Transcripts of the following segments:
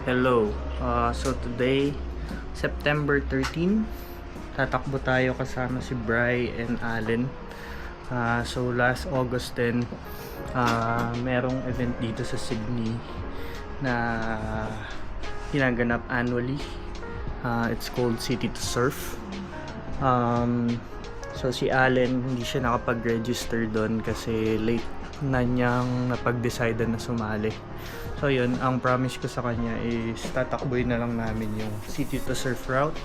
Hello. So today, September 13, tatakbo tayo kasama si Bri and Allen. So last August din, merong event dito sa Sydney na ginaganap annually. It's called City to Surf. So si Allen, hindi siya nakapag-register doon kasi late na niyang napag-decide na sumali. So yun, ang promise ko sa kanya is tatakboy na lang namin yung City to Surf route.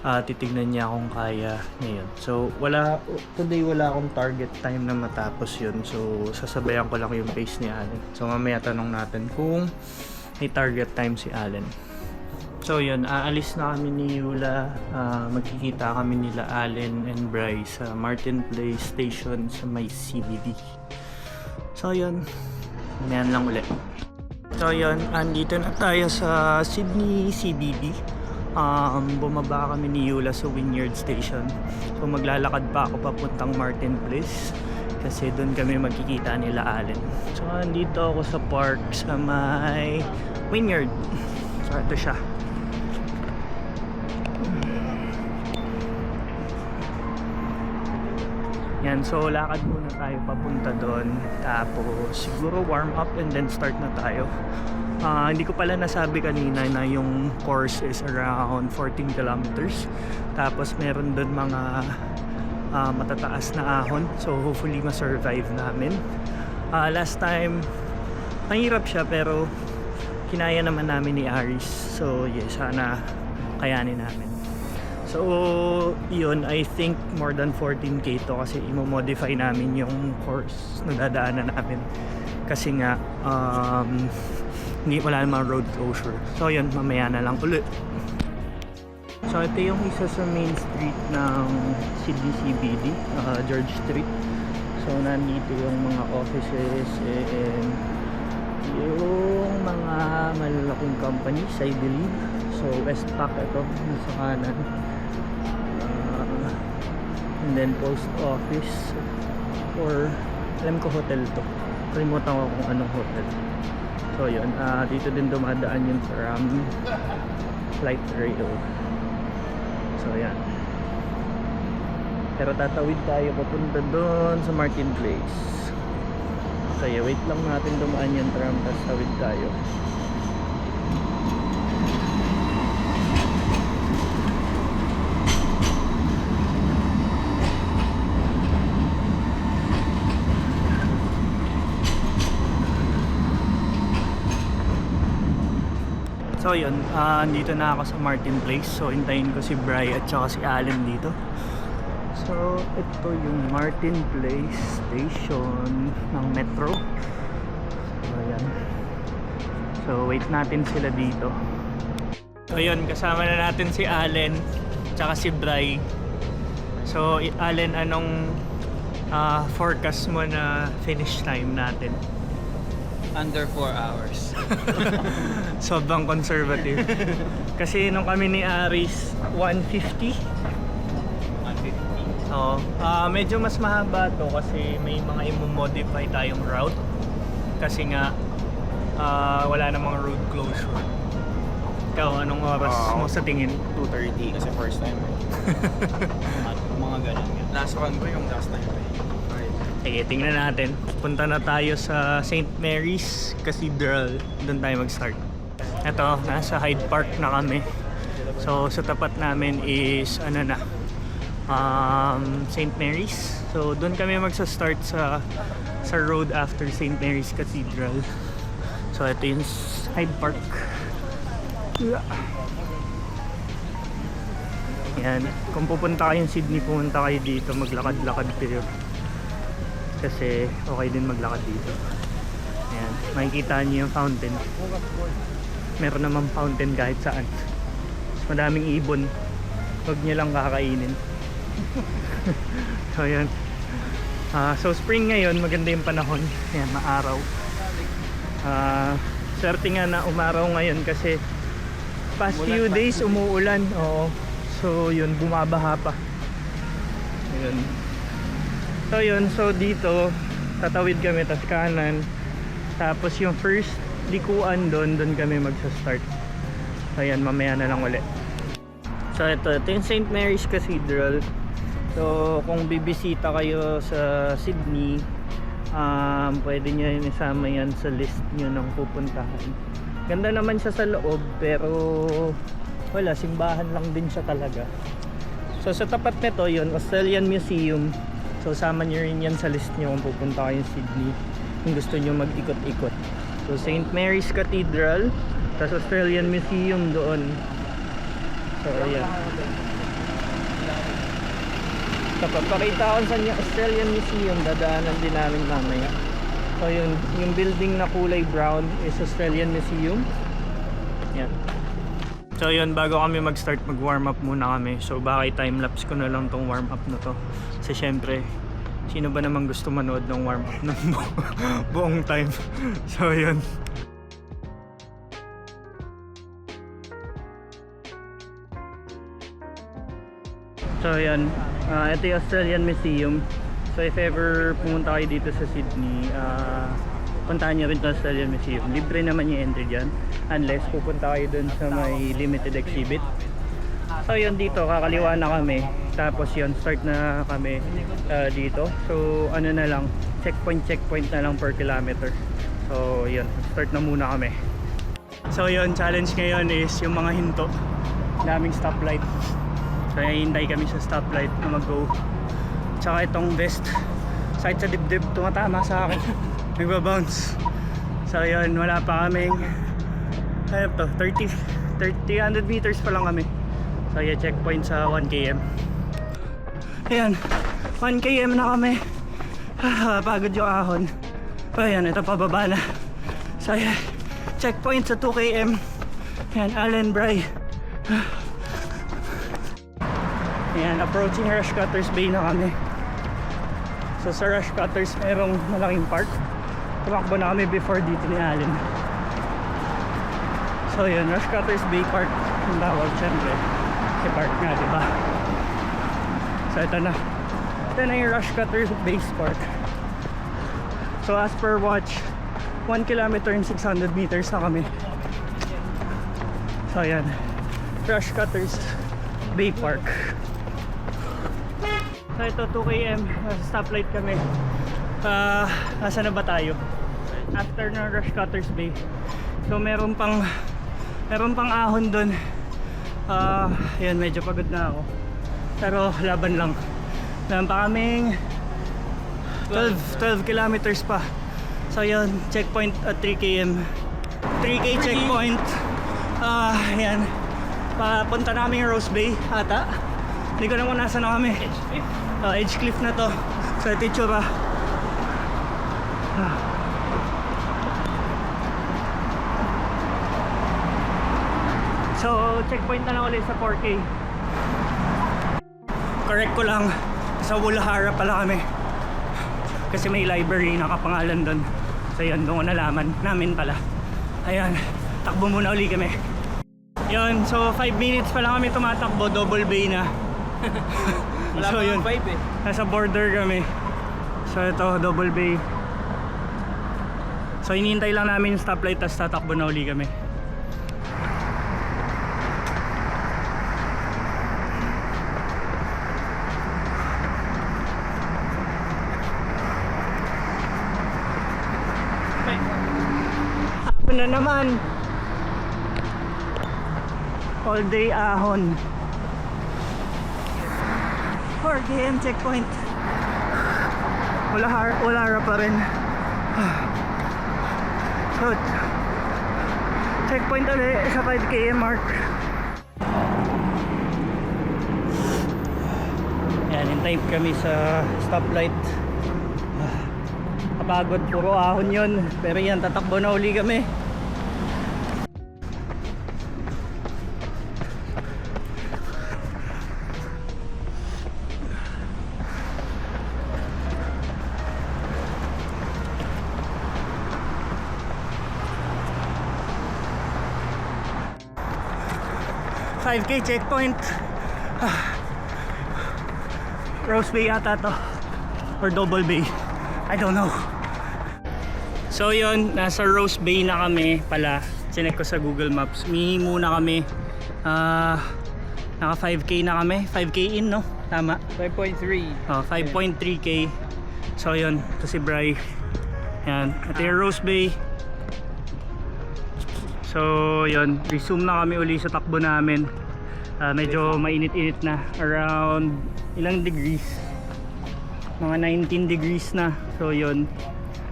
Titignan niya kung kaya ngayon. So today wala akong target time na matapos yun. So sasabayan ko lang yung pace ni Allen. So mamaya tanong natin kung may target time si Allen. So yun, aalis na kami ni Yula. Magkikita kami nila Allen and Bryce sa Martin Place Station sa may CBD. So yun, mayan lang ulit. So yun, andito na tayo sa Sydney CBD. Bumaba kami ni Yula sa Wynyard Station. So maglalakad pa ako papuntang Martin Place kasi doon kami magkikita nila Allen. So andito ako sa park sa may Wynyard. So ito siya. Yan, so lakad muna tayo papunta doon. Tapos siguro warm up and then start na tayo. Hindi ko pala nasabi kanina na yung course is around 14 kilometers. Tapos meron doon mga matataas na ahon. So hopefully ma-survive namin. Last time, mahirap siya pero kinaya naman namin ni Aris. So yes, sana kayanin namin. So yun, I think more than 14k to kasi imo-modify namin yung course na dadaanan namin. Kasi nga wala namang road closure. So yun, mamaya na lang ulit. So ito yung isa sa main street ng Sydney CBD, George Street. So nandito yung mga offices and yung mga malalaking companies, I believe. So Westpac ito, nasa kanan. And then post office or alam ko hotel to. Kalimutan ko kung anong hotel. So yun, dito din dumadaan yung tram, light rail. So yan. Pero tatawid tayo papunta doon sa Martin Place. So yeah, wait lang natin dumaan yung tram tapos tawid tayo. So yun, andito na ako sa Martin Place. So hintayin ko si Bri at saka si Allen dito. So ito yung Martin Place Station ng Metro. So yan. So wait natin sila dito. So yun, kasama na natin si Allen at saka si Bri. So Allen, anong forecast mo na finish time natin? Under 4 hours. Sobrang conservative. Kasi nung kami ni Aris, 150. 150. Oo. Medyo mas mahaba to kasi may mga i-modify tayong route. Kasi nga, wala namang road closure. Ikaw, anong oras mo sa tingin? 2:30 kasi first time. Mga ganun. Last one ko yung last time. Sige, tingnan natin. Punta na tayo sa St. Mary's Cathedral. Doon tayo mag-start. Ito, nasa Hyde Park na kami. So, sa tapat namin is, St. Mary's. So, doon kami magsa-start sa road after St. Mary's Cathedral. So, ito yung Hyde Park. Yan. Kung pupunta kayong Sydney, pumunta kayo dito. Maglakad-lakad kayo. Kasi okay din maglakad dito. Ayan, makikita niyo yung fountain. Meron namang fountain kahit saan. Madaming ibon. Huwag niyo lang kakainin. So ayan. So spring ngayon, maganda yung panahon. Ayan, maaraw. Swerte nga na umaraw ngayon kasi past few days umuulan. Oo. So yun, bumabaha pa. Ayun. So yun, so dito tatawid kami tas kanan. Tapos yung first likuan doon kami magsa-start. So ayan, mamaya na lang ulit. So ito yung St. Mary's Cathedral. So kung bibisita kayo sa Sydney, pwede nyo yun isama yan sa list nyo ng pupuntahan. Ganda naman siya sa loob, pero wala, simbahan lang din siya talaga. So sa tapat nito yun, Australian Museum. So sama nyo rin yan sa list nyo kung pupunta kayo sa Sydney, kung gusto nyo mag-ikot-ikot. So St. Mary's Cathedral, tapos Australian Museum doon. So ayan. Kapag pakita ko sa inyo Australian Museum, dadaanan din namin mamaya. So yung building na kulay brown is Australian Museum. Yan. So yun, bago kami mag-start, mag-warm up muna kami. So baka i-timelapse ko na lang tong warm up na to. Kasi syempre, sino ba namang gusto manood ng warm up ng buong time? So yun. So yan, ito yung Australian Museum. So if ever pumunta kayo dito sa Sydney, puntahan nyo rin ito Australian Museum. Libre naman yung entry dyan, unless pupunta kayo dun sa may limited exhibit. So yun, dito kakaliwa na kami. Tapos yun, start na kami dito. So ano na lang, checkpoint na lang per kilometer. So yun, start na muna kami. So yun, challenge ngayon is yung mga hinto. Daming stoplight. So hintay kami sa stoplight na mag-go. Tsaka itong vest, sakit sa dibdib, tumatama sa akin. Nagbabounce. So yun, wala pa kaming 300 meters pa lang kami. So yeah, checkpoint sa 1 km. Ayan, 1 km na kami. Pagod yung ahon. So ayan, ito pababa na. So yeah, checkpoint sa 2 km. Ayan, Allen Bray. Ayan, approaching Rushcutters Bay na kami. So sa Rushcutters merong malaking park. Tumakbo na kami before dito ni Allen. So yun, Rushcutters Bay Park yung tawag, syempre si park nga, diba? So ito na yung Rushcutters Bay Park. So as per watch, 1 kilometer and 600 meters na kami. So yan, Rushcutters Bay Park. So ito 2 km, stoplight kami. Nasa na ba tayo? After ng Rushcutters Bay. So meron pang ahon dun. Yan, medyo pagod na ako. Pero laban lang. Meron pa kaming 12 kilometers pa. So yan, checkpoint at 3 km. 3K checkpoint. Yan. Papunta namin yung Rose Bay ata. Hindi ko na kung nasa na kami. Edgecliff na to. So ito yung tsura. So checkpoint na lang ulit sa 4K. Correct ko lang, sa Woolahara pala kami. Kasi may library nakapangalan doon. So yun, doon ko nalaman namin pala. Ayan, takbo muna uli kami. Yun, so 5 minutes pa lang kami tumatakbo, double bay na. So yun, nasa border kami. So ito, double bay. So hinihintay lang namin yung stoplight, tapos tatakbo na uli kami. Hapon na naman. All day ahon. 4 km checkpoint. Woolahara pa rin. So, checkpoint ulit sa 5 km mark. Yan, hintay kami sa stoplight. Kapagod, puro ahon yun. Pero yan, tatakbo na uli kami. $5K checkpoint. Rose Bay ata to, or Double Bay, I don't know. So yun, nasa Rose Bay na kami pala. Chinek ko sa Google Maps. Humihingi muna kami. Naka 5k na kami. 5k in, no? Tama. 5.3. 5.3k. So yun, ito si Bri. Yan, ito yung Rose Bay. So yun, resume na kami uli sa takbo namin. Medyo mainit-init na. Around ilang degrees? Mga 19 degrees na. So yun,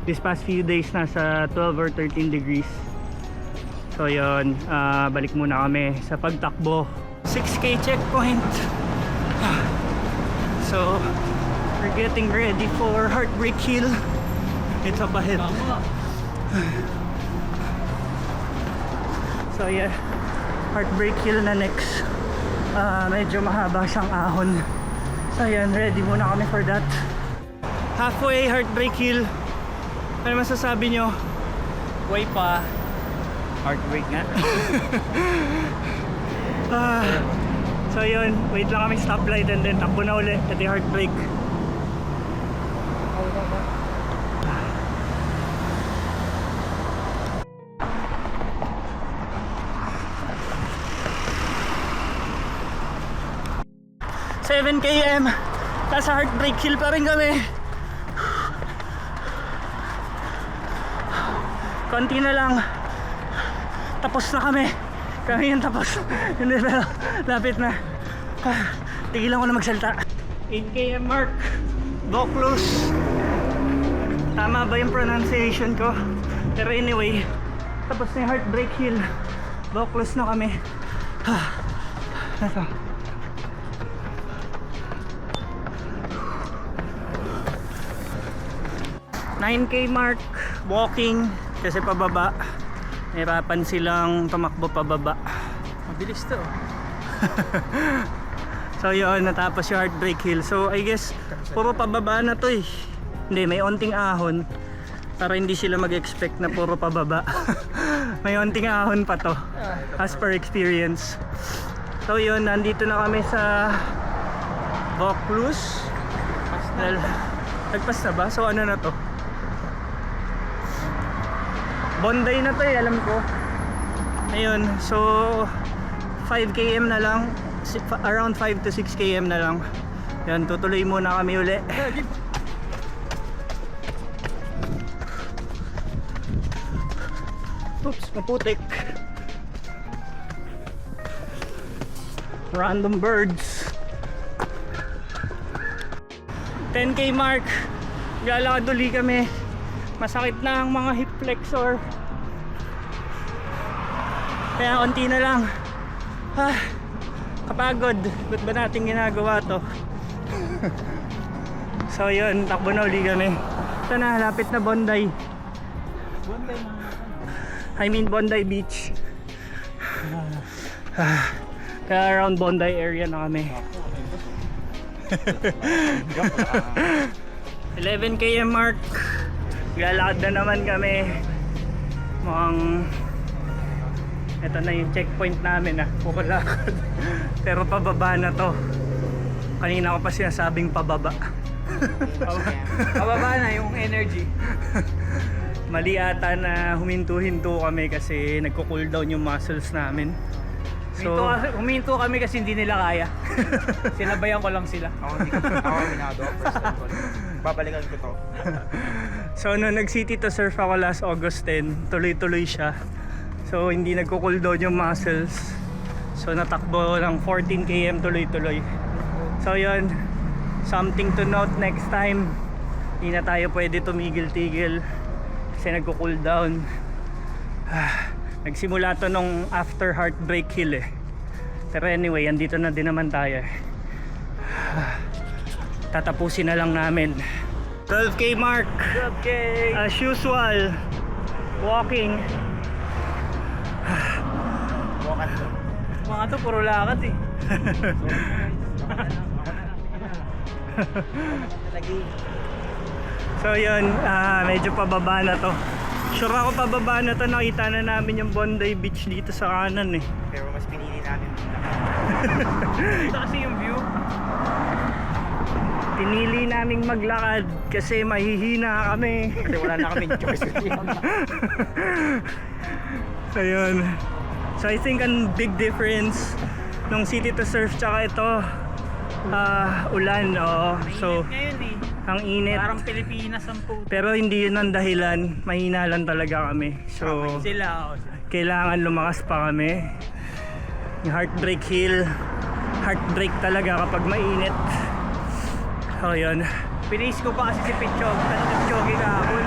this past few days nasa 12 or 13 degrees. So yun, balik muna kami sa pagtakbo. 6k checkpoint. So we're getting ready for Heartbreak Hill. It's up ahead. So yeah, Heartbreak Hill na next. Medyo mahaba siyang ahon. So yan, ready muna kami for that. Halfway Heartbreak Hill. Ano masasabi nyo? Way pa. Heartbreak nga. So yun, wait lang kami stoplight and then takbo na ulit at the Heartbreak. $7 km. Nasa Heartbreak Hill pa rin kami. Konti na lang. Tapos na kami. Kami yung tapos. Hindi, pero lapit na. Tigilan ko na magsalita. 8 km mark. Vaucluse. Tama ba yung pronunciation ko? Pero anyway, tapos na yung Heartbreak Hill. Vaucluse na kami. Ito. $9K mark, walking kasi pababa. Nahirapan silang tumakbo pababa. Mabilis to. So yun, natapos yung Heartbreak Hill. So I guess puro pababa na to eh. Hindi, may onting ahon para hindi sila mag-expect na puro pababa. May onting ahon pa to as per experience. So yun, nandito na kami sa Vaucluse. Nagpas na ba? So ano na to? Bondi na to eh, alam ko. Ayun, so 5 km na lang, around 5 to 6 km na lang. Yan, tutuloy muna kami uli. Oops, maputik. Random birds. 10k mark. Lalakad uli kami. Masakit na ang mga hip flexor. Kaya konti na lang. Kapagod. Ba't ba natin ginagawa to? So yun, takbo na uli kami. Ito na, lapit na Bondi. Bondi Beach. Kaya around Bondi area na kami. 11 km mark. Lalakad na naman kami. Mukhang ito na yung checkpoint namin puro lakad. Pero pababa na to. Kanina ko pa sinasabing pababa. Pababa na yung energy. Mali ata na huminto-hinto kami kasi nagko-cool down yung muscles namin. So, Huminto kami kasi hindi nila kaya. Sinabayan ko lang sila. Ako minado. First time ko. Babalikan ko to. so nung nag-city to surf ako last August 10, tuloy-tuloy siya. So hindi nagko-cool down yung muscles. So natakbo ng 14 km tuloy-tuloy. So yun, something to note next time. Hindi na tayo pwede tumigil-tigil kasi nagko-cool down. Nagsimula to nung after Heartbreak Hill eh. Pero anyway, andito na din naman tayo. Tatapusin na lang namin. 12k mark. 12K. As usual, walking. Mga to puro lakad eh. So yun, medyo pababa na to. Sure ako pababa na to, nakita na namin yung Bondi Beach dito sa kanan eh. Pero mas pinili namin. Ito kasi yung view. Pinili naming maglakad kasi mahihina kami. Kasi wala na kaming choice. Ayun. So I think ang big difference nung City to Surf tsaka ito, ulan, oo. So, Ngayon eh. ang init. Parang Pilipinas ang puto. Pero hindi yun ang dahilan. Mahina lang talaga kami. So, Sila. kailangan lumakas pa kami. Yung Heartbreak Hill. Heartbreak talaga kapag mainit. So, yun. Pinace ko pa kasi si Pichog. Ano nag-jogi kahapon?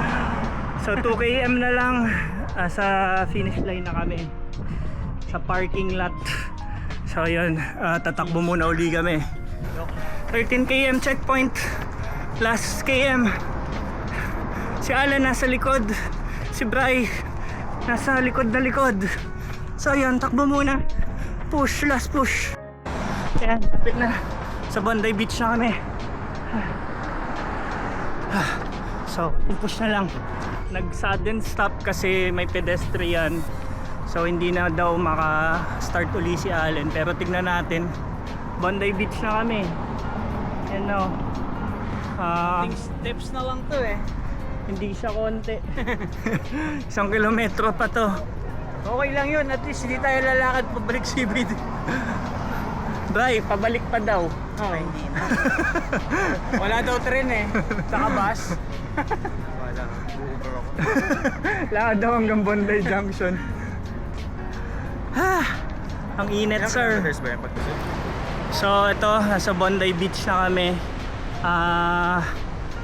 So 2 km na lang, sa finish line na kami sa parking lot. So yun, tatakbo muna uli kami. 13 km checkpoint, last km. Si Alan nasa likod, si Bri nasa likod na likod. So yun, takbo muna, push, last push. Yan, lapit na, sa Bondi Beach na kami. So, push na lang. Nag-sudden stop kasi may pedestrian. So, hindi na daw maka-start uli si Allen. Pero tignan natin. Bondi Beach na kami. Yan o. Steps na lang to eh. Hindi siya konti. 1 kilometro pa to. Okay lang yun. At least hindi tayo lalakad pabalik CBD. Bray, pabalik pa daw. Oh, hindi na. Wala daw tren eh. Saka bus. Wala. Uber ako. Lakad daw hanggang Bondi Junction. Ang init, sir. So ito, nasa Bondi Beach na kami.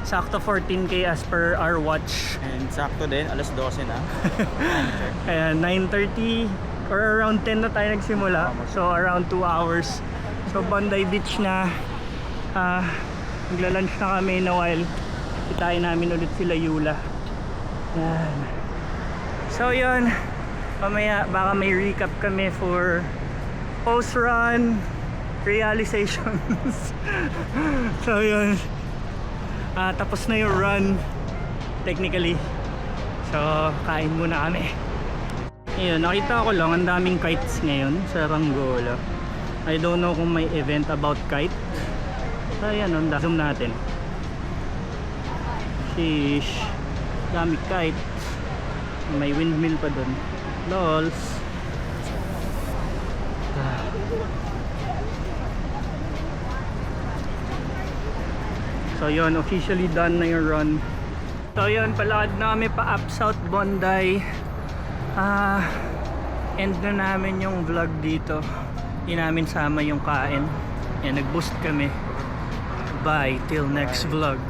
Sakto 14k as per our watch. And sakto din, alas 12 na. Ayan, 9:30 or around 10 na tayo nagsimula. So around 2 hours. So Bondi Beach na. Magla-lunch na kami na while. Kitain namin ulit sila Yula. Yan. So yun, mamaya baka may recap kami for post-run realizations. So yun, tapos na yung run technically. So kain muna kami. Ayun, nakita ko lang ang daming kites ngayon sa Rangola. I don't know kung may event about kite. So ayan, zoom natin. Sheesh, dami kite. May windmill pa dun. Lols. So yun, officially done na yung run. So yun, palakad na kami pa up South Bondi. End na namin yung vlog dito. Hindi namin sama yung kain. Yan, nag-boost kami. Bye, till next vlog.